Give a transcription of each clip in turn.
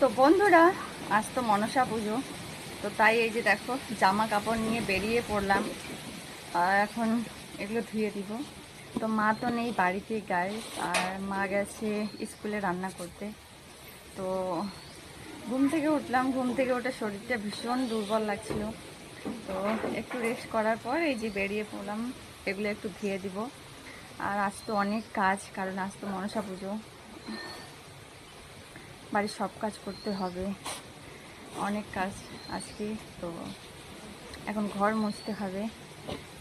তো বন্ধুরা, আজ তো মনসা পুজো। তো তাই এই যে দেখো জামা কাপড় নিয়ে বেরিয়ে পড়লাম। আর এখন এগুলো ধুয়ে দিব। তো মা তো নেই বাড়িতে গায়ে, আর মা গেছে স্কুলে রান্না করতে। তো ঘুম থেকে উঠলাম, ঘুম থেকে উঠে শরীরটা ভীষণ দুর্বল লাগছিল। তো একটু রেস্ট করার পর এই যে বেরিয়ে পড়লাম, এগুলো একটু ধুয়ে দিব। আর আজ তো অনেক কাজ, কারণ আজ তো মনসা পুজো, বাড়ির সব কাজ করতে হবে, অনেক কাজ আজকে। তো এখন ঘর মুছতে হবে।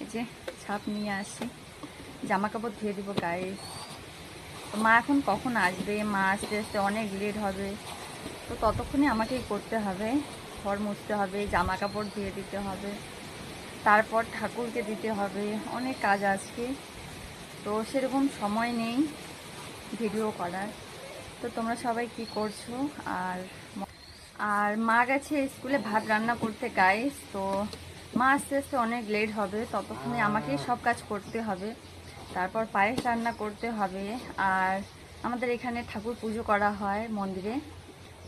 এই যে ছাপ নিয়ে আসি, জামা কাপড় ধুয়ে দিব গায়ে। তো মা এখন কখন আসবে? মা আসতে আসতে অনেক লেট হবে। তো ততক্ষণে আমাকেই করতে হবে, ঘর মুছতে হবে, জামা কাপড় ধুয়ে দিতে হবে, তারপর ঠাকুরকে দিতে হবে, অনেক কাজ আজকে। তো সেরকম সময় নেই ভিডিও করার। তো তোমরা সবাই কি করছো? আর আর মা গেছে স্কুলে ভাত রান্না করতে গাইস। তো মা আস্তে আস্তে অনেক লেট হবে, ততক্ষণে আমাকেই সব কাজ করতে হবে। তারপর পায়েস রান্না করতে হবে। আর আমাদের এখানে ঠাকুর পুজো করা হয় মন্দিরে।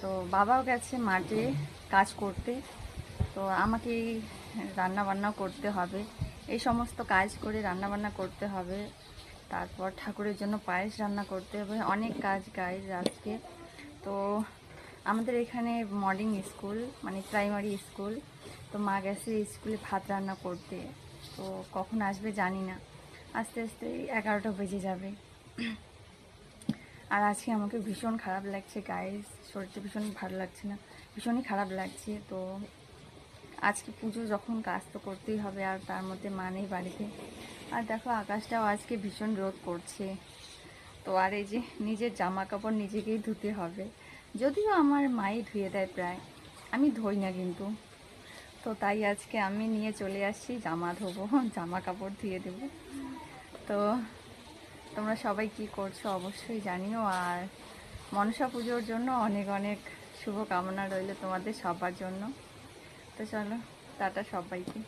তো বাবাও গেছে মাঠে কাজ করতে। তো আমাকেই রান্না বান্না করতে হবে, এই সমস্ত কাজ করে রান্না বান্না করতে হবে। তারপর ঠাকুরের জন্য পায়েস রান্না করতে হবে, অনেক কাজ গাইজ আজকে। তো আমাদের এখানে মর্নিং স্কুল, মানে প্রাইমারি স্কুল। তো মা গেছে স্কুলে ভাত রান্না করতে। তো কখন আসবে জানি না, আস্তে আস্তে 11টা বেজে যাবে। আর আজকে আমাকে ভীষণ খারাপ লাগছে গাইজ, শরীরটা ভীষণ ভালো লাগছে না, ভীষণই খারাপ লাগছে। তো আজকে পুজো যখন, কাজ তো করতেই হবে, আর তার মধ্যে মা নেই বাড়িতে। আর দেখো আকাশটাও আজকে ভীষণ রোদ করছে। তো আর এই যে নিজের জামা কাপড় নিজেকেই ধুতে হবে, যদিও আমার মাই ধুয়ে দেয় প্রায়, আমি ধুই না কিন্তু। তো তাই আজকে আমি নিয়ে চলে আসছি জামা ধোবো, জামা কাপড় ধুয়ে দেবো। তো তোমরা সবাই কি করছো অবশ্যই জানিও। আর মনসা পুজোর জন্য অনেক অনেক শুভকামনা রইল তোমাদের সবার জন্য। তো চলো, টাটা সবাইকে।